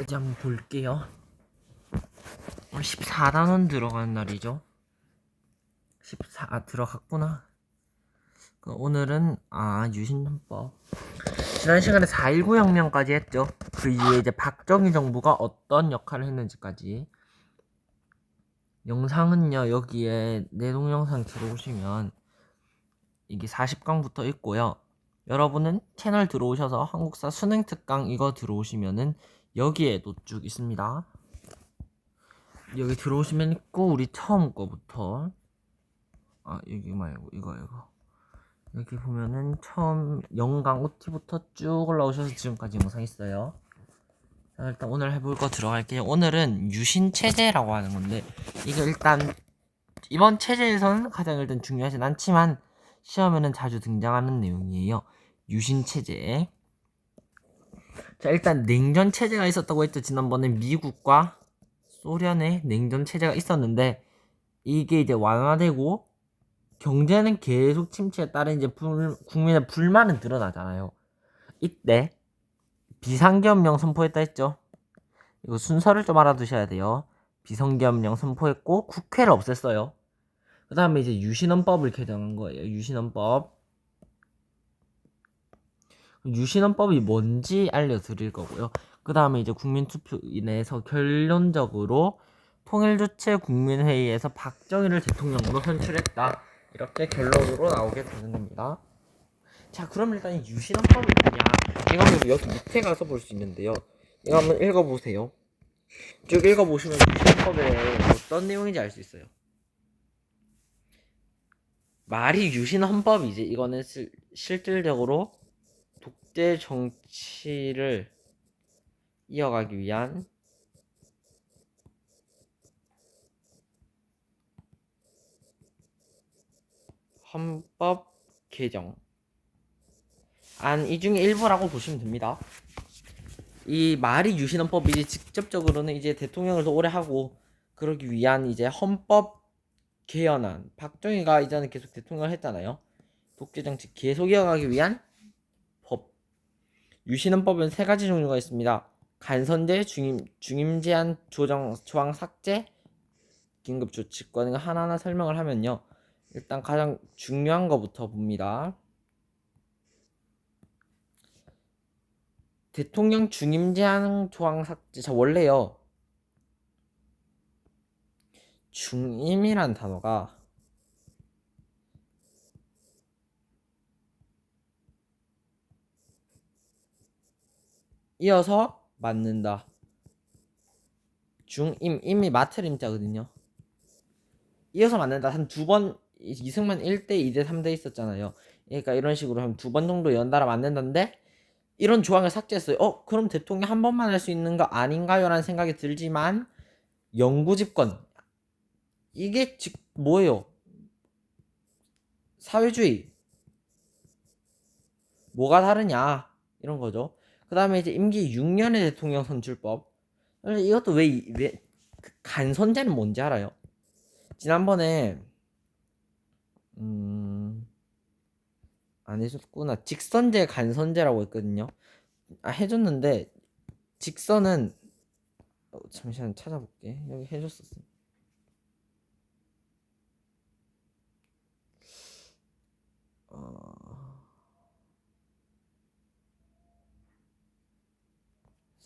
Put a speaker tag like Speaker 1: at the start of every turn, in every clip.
Speaker 1: 이제 한번 볼게요. 오늘 14단원 들어가는 날이죠. 14 들어갔구나. 오늘은 유신헌법. 지난 시간에 4.19 혁명까지 했죠. 그 이후에 이제 박정희 정부가 어떤 역할을 했는지까지. 영상은요, 여기에 내 동영상 들어오시면 이게 40강부터 있고요. 여러분은 채널 들어오셔서 한국사 수능특강 이거 들어오시면은 여기에도 쭉 있습니다. 여기 들어오시면 있고, 우리 처음 거부터 여기 말고 이거 여기 보면은 처음 영강 OT부터 쭉 올라오셔서 지금까지 영상 있어요. 자, 일단 오늘 해볼 거 들어갈게요. 오늘은 유신체제라고 하는 건데, 이게 일단 이번 체제에서는 가장 일단 중요하진 않지만 시험에는 자주 등장하는 내용이에요. 유신체제. 자, 일단 냉전체제가 있었다고 했죠. 지난번에 미국과 소련의 냉전체제가 있었는데, 이게 이제 완화되고 경제는 계속 침체에 따른 이제 국민의 불만은 드러나잖아요. 이때 비상계엄령 선포했다 했죠. 이거 순서를 좀 알아두셔야 돼요. 비상계엄령 선포했고 국회를 없앴어요. 그 다음에 이제 유신헌법을 개정한 거예요. 유신헌법이 뭔지 알려드릴 거고요. 그 다음에 이제 국민투표 인해서 결론적으로 통일주체 국민회의에서 박정희를 대통령으로 선출했다. 이렇게 결론으로 나오게 되는 겁니다. 자, 그럼 일단 유신헌법이 뭐냐? 이거 한번 여기 밑에 가서 볼 수 있는데요. 이거 한번 읽어보세요. 쭉 읽어보시면 유신헌법에 어떤 내용인지 알 수 있어요. 말이 유신헌법이지. 이거는 실질적으로 독재 정치를 이어가기 위한 헌법 개정 이 중에 일부라고 보시면 됩니다. 이 말이 유신헌법이지 직접적으로는 이제 대통령을 더 오래 하고 그러기 위한 이제 헌법 개헌안. 박정희가 이전에 계속 대통령을 했잖아요. 독재 정치 계속 이어가기 위한 법. 유신헌법은 세 가지 종류가 있습니다. 간선제, 중임 제한 조항 삭제, 긴급 조치권. 하나하나 설명을 하면요. 일단 가장 중요한 거부터 봅니다. 대통령 중임 제한 조항 삭제. 자, 원래요. 중임이란 단어가 이어서 맞는다. 중임, 임이 맡을 임자거든요. 이어서 맞는다. 한 두 번, 이승만 1대, 2대, 3대 있었잖아요. 그러니까 이런 식으로 한 두 번 정도 연달아 맞는다는데, 이런 조항을 삭제했어요. 그럼 대통령 한 번만 할 수 있는 거 아닌가요? 라는 생각이 들지만, 영구집권. 이게 뭐예요? 사회주의. 뭐가 다르냐? 이런 거죠. 그 다음에 이제 임기 6년의 대통령 선출법. 이것도 왜 간선제는 뭔지 알아요? 지난번에 안 해줬구나. 직선제, 간선제라고 했거든요. 해줬는데 직선은 잠시만 찾아볼게. 여기 해줬었어.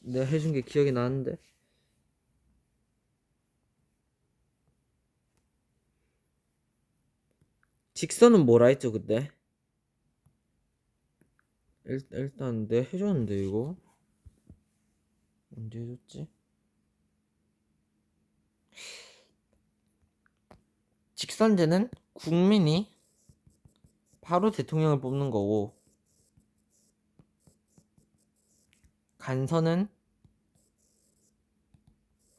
Speaker 1: 내가 해준 게 기억이 나는데. 직선은 뭐라 했죠 그때? 일단 내가 해줬는데 이거 언제 해줬지? 직선제는 국민이 바로 대통령을 뽑는 거고, 간선은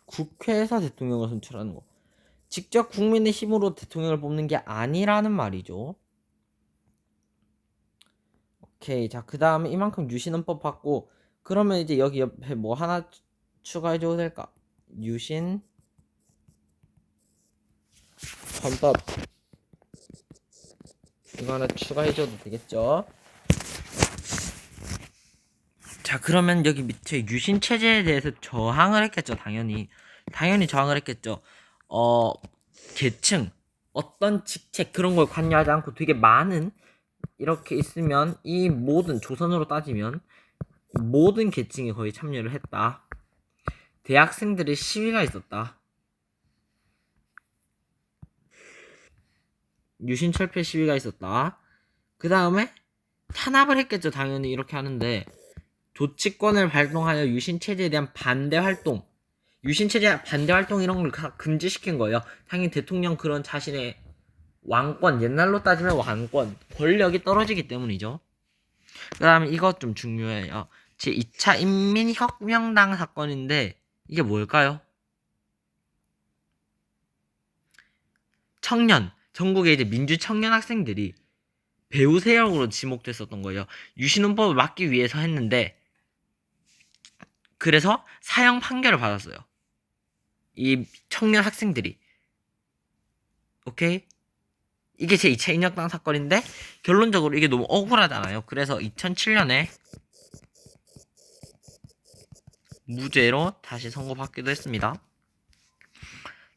Speaker 1: 국회에서 대통령을 선출하는 거. 직접 국민의 힘으로 대통령을 뽑는 게 아니라는 말이죠. 오케이. 자, 그 다음에 이만큼 유신헌법 받고, 그러면 이제 여기 옆에 뭐 하나 추가해줘도 될까? 유신 헌법 이거 하나 추가해줘도 되겠죠? 자, 그러면 여기 밑에 유신 체제에 대해서 저항을 했겠죠. 당연히 저항을 했겠죠. 계층, 어떤 직책 그런 걸 관여하지 않고 되게 많은 이렇게 있으면 이 모든 조선으로 따지면 모든 계층이 거의 참여를 했다. 대학생들의 시위가 있었다. 유신철폐 시위가 있었다. 그 다음에 탄압을 했겠죠. 당연히 이렇게 하는데 조치권을 발동하여 유신체제에 대한 반대 활동, 유신체제 반대 활동 이런 걸 금지시킨 거예요. 당연히 대통령 그런 자신의 왕권, 옛날로 따지면 왕권, 권력이 떨어지기 때문이죠. 그 다음에 이것 좀 중요해요. 제2차 인민혁명당 사건인데 이게 뭘까요? 청년, 전국의 이제 민주 청년 학생들이 배후 세력으로 지목됐었던 거예요. 유신헌법을 막기 위해서 했는데 그래서 사형 판결을 받았어요. 이 청년 학생들이. 오케이? 이게 제2차 인혁당 사건인데 결론적으로 이게 너무 억울하잖아요. 그래서 2007년에 무죄로 다시 선고받기도 했습니다.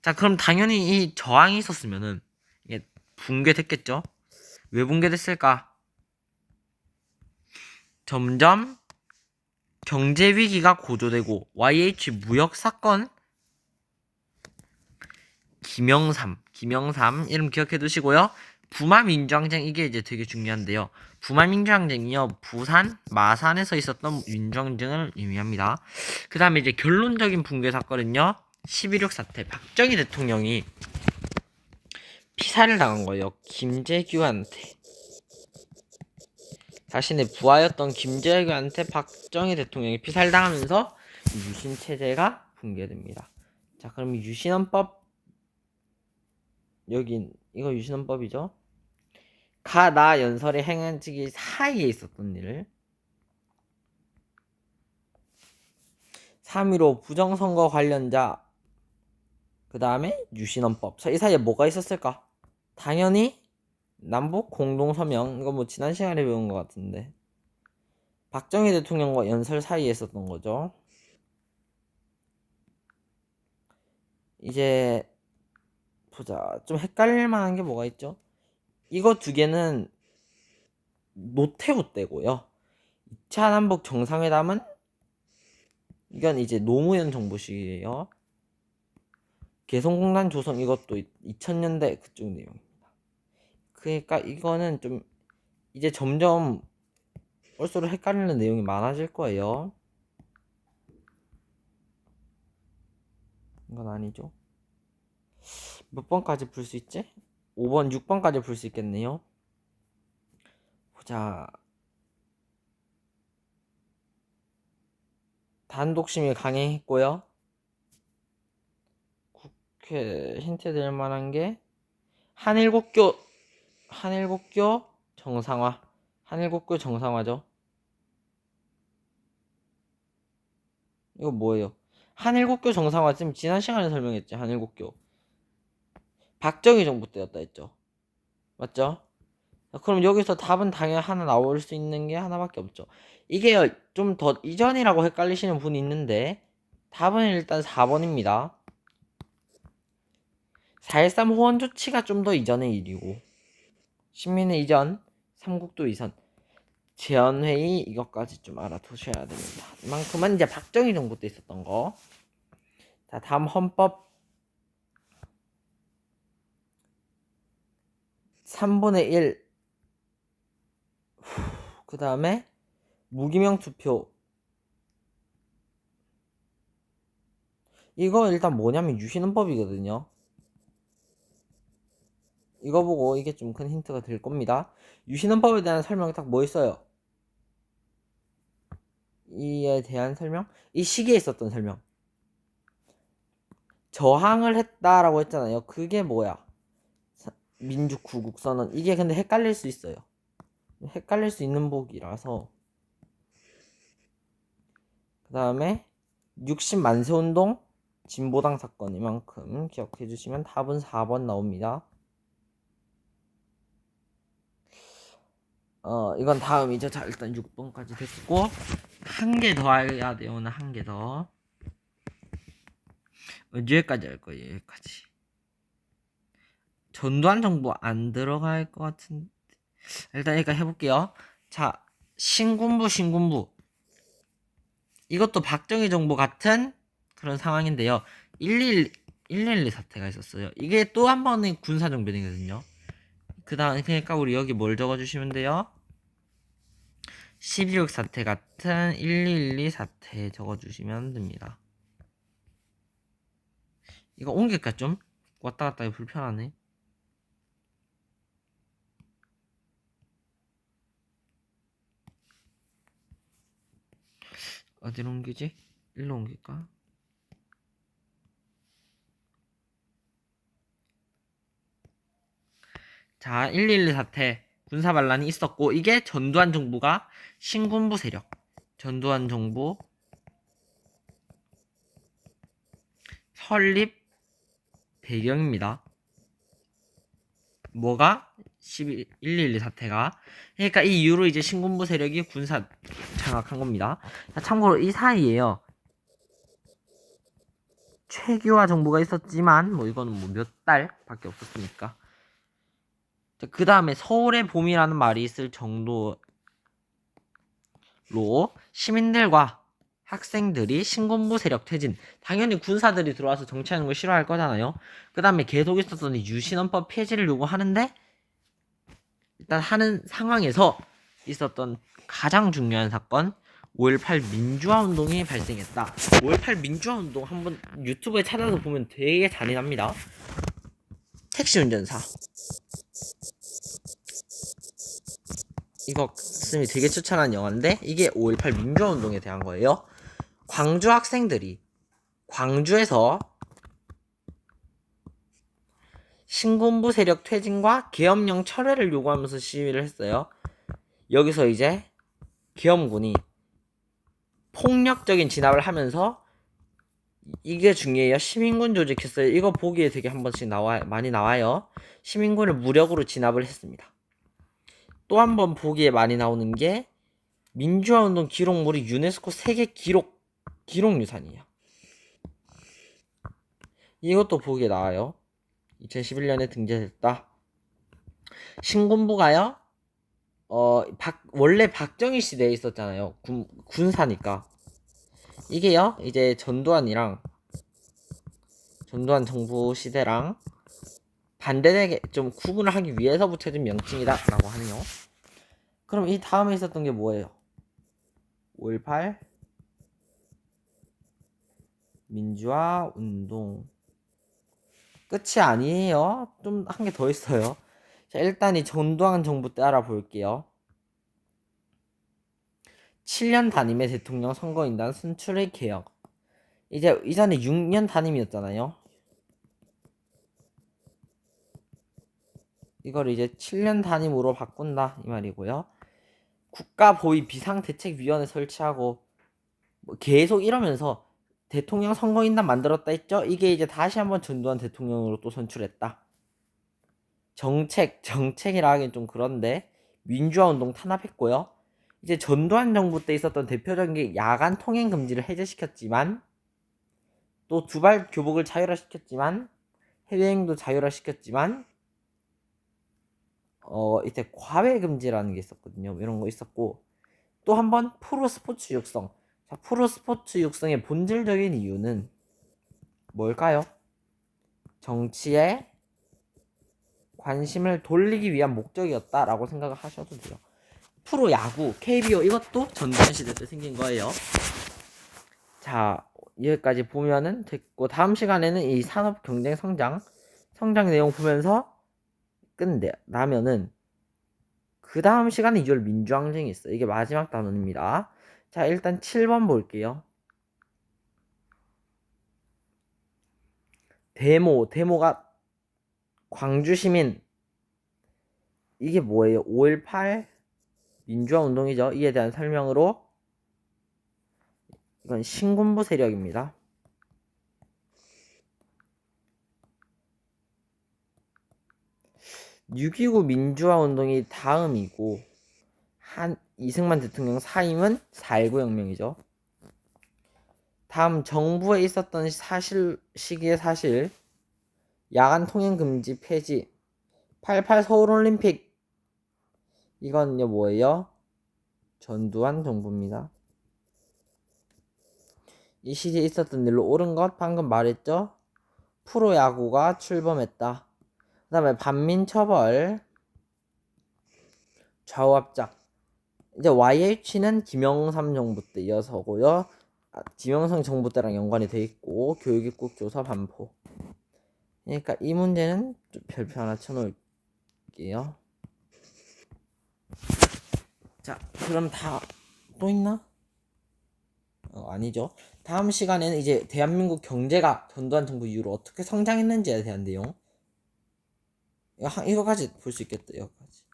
Speaker 1: 자, 그럼 당연히 이 저항이 있었으면은 이게 붕괴됐겠죠? 왜 붕괴됐을까? 점점 경제 위기가 고조되고 YH 무역 사건 김영삼 이름 기억해 두시고요. 부마민주항쟁 이게 이제 되게 중요한데요. 부마민주항쟁이요. 부산, 마산에서 있었던 민주항쟁을 의미합니다. 그 다음에 이제 결론적인 붕괴 사건은요. 11.6 사태. 박정희 대통령이 피살을 당한 거예요. 김재규한테. 자신의 부하였던 김재규한테 박정희 대통령이 피살당하면서 유신체제가 붕괴됩니다. 자, 그럼 유신헌법 여긴 이거 유신헌법이죠. 가나 연설의 행안직이 사이에 있었던 일을 3.15 부정선거 관련자 그 다음에 유신헌법. 자, 이 사이에 뭐가 있었을까? 당연히 남북 공동서명. 이거 뭐 지난 시간에 배운 것 같은데 박정희 대통령과 연설 사이에 있었던 거죠. 이제 보자. 좀 헷갈릴 만한 게 뭐가 있죠? 이거 두 개는 노태우 때고요. 2차 남북 정상회담은 이건 이제 노무현 정부 시기예요. 개성공단 조성 이것도 2000년대 그쪽 내용입니다. 그러니까 이거는 좀 이제 점점 올수록 헷갈리는 내용이 많아질 거예요. 이건 아니죠. 몇 번까지 풀 수 있지? 5번, 6번까지 풀 수 있겠네요. 보자. 단독심이 강행했고요. 국회 힌트 될 만한 게 한일국교 정상화. 한일국교 정상화죠. 이거 뭐예요? 한일국교 정상화 지금 지난 시간에 설명했지. 한일국교 박정희 정부 때였다 했죠. 맞죠? 그럼 여기서 답은 당연히 하나 나올 수 있는 게 하나밖에 없죠. 이게 좀 더 이전이라고 헷갈리시는 분이 있는데 답은 일단 4번입니다. 4.13 호원 조치가 좀 더 이전의 일이고 식민의 이전, 삼국도 이전, 제헌회의 이것까지 좀 알아두셔야 됩니다. 이만큼은 이제 박정희 정부 때 있었던 거. 자, 다음 헌법 3분의 1. 그 다음에 무기명 투표. 이거 일단 뭐냐면 유신헌법이거든요. 이거 보고 이게 좀 큰 힌트가 될 겁니다. 유신헌법에 대한 설명이 딱 뭐 있어요? 이에 대한 설명? 이 시기에 있었던 설명. 저항을 했다라고 했잖아요. 그게 뭐야? 민주구국선언. 이게 근데 헷갈릴 수 있어요. 헷갈릴 수 있는 복이라서. 그 다음에 60 만세운동 진보당 사건 이만큼 기억해 주시면 답은 4번 나옵니다. 이건 다음이죠. 자, 일단 6번까지 됐고 한 개 더 해야 돼요. 오늘 한 개 더. 여기까지 할 거예요. 여기까지. 전두환 정부 안 들어갈 것 같은. 일단 여기까지 해볼게요. 자, 신군부. 이것도 박정희 정부 같은 그런 상황인데요. 112 사태가 있었어요. 이게 또 한 번의 군사정변이거든요. 그 다음, 그러니까 우리 여기 뭘 적어주시면 돼요? 12.6 사태 같은 1212 사태 적어주시면 됩니다. 이거 옮길까 좀? 왔다 갔다 하기 불편하네. 어디로 옮기지? 일로 옮길까? 자, 112 사태 군사 반란이 있었고 이게 전두환 정부가 신군부 세력 전두환 정부 설립 배경입니다. 뭐가? 112 사태가. 그러니까 이 이후로 이제 신군부 세력이 군사 장악한 겁니다. 자, 참고로 이 사이에요. 최규하 정부가 있었지만 뭐 이거는 뭐 몇 달밖에 없었으니까. 그 다음에 서울의 봄이라는 말이 있을 정도로 시민들과 학생들이 신군부 세력 퇴진, 당연히 군사들이 들어와서 정치하는 걸 싫어할 거잖아요. 그 다음에 계속 있었던 유신헌법 폐지를 요구하는데 일단 하는 상황에서 있었던 가장 중요한 사건 5.18 민주화 운동이 발생했다. 5.18 민주화 운동 한번 유튜브에 찾아서 보면 되게 잔인합니다. 택시 운전사 이거 스님이 되게 추천한 영화인데 이게 5.18 민주화 운동에 대한 거예요. 광주 학생들이 광주에서 신군부 세력 퇴진과 계엄령 철회를 요구하면서 시위를 했어요. 여기서 이제 계엄군이 폭력적인 진압을 하면서 이게 중요해요. 시민군 조직했어요. 이거 보기에 되게 한 번씩 많이 나와요. 시민군을 무력으로 진압을 했습니다. 또 한 번 보기에 많이 나오는 게 민주화운동 기록물이 유네스코 세계 기록유산이에요. 이것도 보기에 나와요. 2011년에 등재됐다. 신군부가요. 원래 박정희 시대에 있었잖아요. 군사니까. 이게요. 이제 전두환 정부 시대랑 반대되게 좀 구분을 하기 위해서 붙여진 명칭이다라고 하네요. 그럼 이 다음에 있었던 게 뭐예요? 5.18 민주화 운동. 끝이 아니에요. 좀 한 개 더 있어요. 자, 일단 이 전두환 정부 때 알아볼게요. 7년 단임의 대통령 선거인단 선출의 개혁. 이제 이전에 6년 단임이었잖아요. 이걸 이제 7년 단임으로 바꾼다 이 말이고요. 국가보위 비상대책위원회 설치하고 뭐 계속 이러면서 대통령 선거인단 만들었다 했죠. 이게 이제 다시 한번 전두환 대통령으로 또 선출했다. 정책이라 하긴 좀 그런데 민주화운동 탄압했고요. 이제 전두환 정부 때 있었던 대표적인 게 야간 통행 금지를 해제시켰지만 또 두발 교복을 자율화시켰지만 해외여행도 자율화시켰지만 이때 과외 금지라는 게 있었거든요. 이런 거 있었고 또 한 번 프로스포츠 육성. 자, 프로스포츠 육성의 본질적인 이유는 뭘까요? 정치에 관심을 돌리기 위한 목적이었다라고 생각을 하셔도 돼요. 프로야구, KBO 이것도 전두환 시대 때 생긴 거예요. 자, 여기까지 보면은 됐고 다음 시간에는 이 산업 경쟁 성장 내용 보면서 끝나면은 그 다음 시간에 2월 민주항쟁이 있어요. 이게 마지막 단원입니다. 자, 일단 7번 볼게요. 데모가 광주 시민 이게 뭐예요? 5.18 민주화 운동이죠. 이에 대한 설명으로 이건 신군부 세력입니다. (6.29) 민주화 운동이 다음이고 이승만 대통령 사임은 4.19 혁명이죠. 다음 정부에 있었던 시기의 사실. 야간 통행 금지 폐지. 88 서울올림픽. 이건요 뭐예요? 전두환 정부입니다. 이 시기에 있었던 일로 옳은 것 방금 말했죠? 프로야구가 출범했다. 그 다음에 반민처벌. 좌우합작. 이제 YH는 김영삼 정부 때 이어서고요. 김영삼 정부 때랑 연관이 돼 있고 교육입국 조사 반포. 그러니까 이 문제는 좀 별표 하나 쳐놓을게요. 자, 그럼 다 또 있나? 아니죠. 다음 시간에는 이제 대한민국 경제가 전두환 정부 이후로 어떻게 성장했는지에 대한 내용. 이거까지 볼 수 있겠다. 이거까지.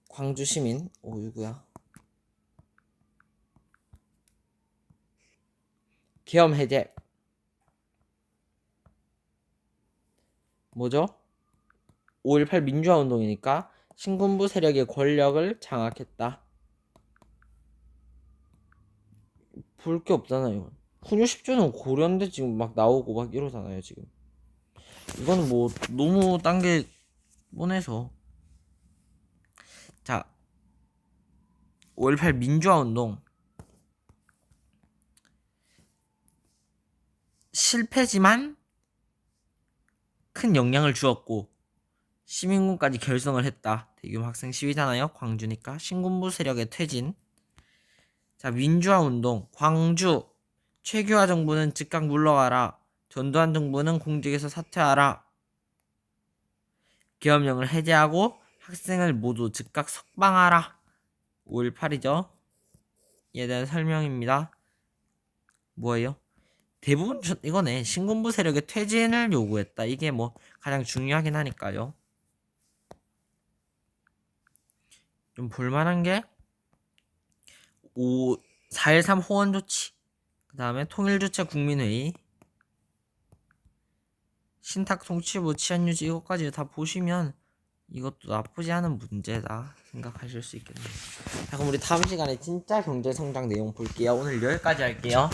Speaker 1: 광주 시민. 이거야. 계엄 해제. 뭐죠? 5.18 민주화 운동이니까 신군부 세력의 권력을 장악했다. 볼 게 없잖아요. 훈요 10조는 고려인데 지금 막 나오고 막 이러잖아요 지금. 이거는 뭐 너무 딴 게 뻔해서. 자, 5.18 민주화 운동 실패지만 큰 영향을 주었고 시민군까지 결성을 했다. 대규모 학생 시위잖아요. 광주니까. 신군부 세력의 퇴진. 자, 민주화 운동. 광주. 최규하 정부는 즉각 물러가라. 전두환 정부는 공직에서 사퇴하라. 계엄령을 해제하고 학생을 모두 즉각 석방하라. 5.18이죠. 이에 대한 설명입니다. 뭐예요? 대부분 이거네. 신군부 세력의 퇴진을 요구했다. 이게 뭐 가장 중요하긴 하니까요. 좀 볼만한 게 4.13 호원 조치, 그 다음에 통일주체 국민회의, 신탁 통치부 치안유지 이것까지 다 보시면 이것도 나쁘지 않은 문제다 생각하실 수 있겠네요. 자, 그럼 우리 다음 시간에 진짜 경제성장 내용 볼게요. 오늘 여기까지 할게요.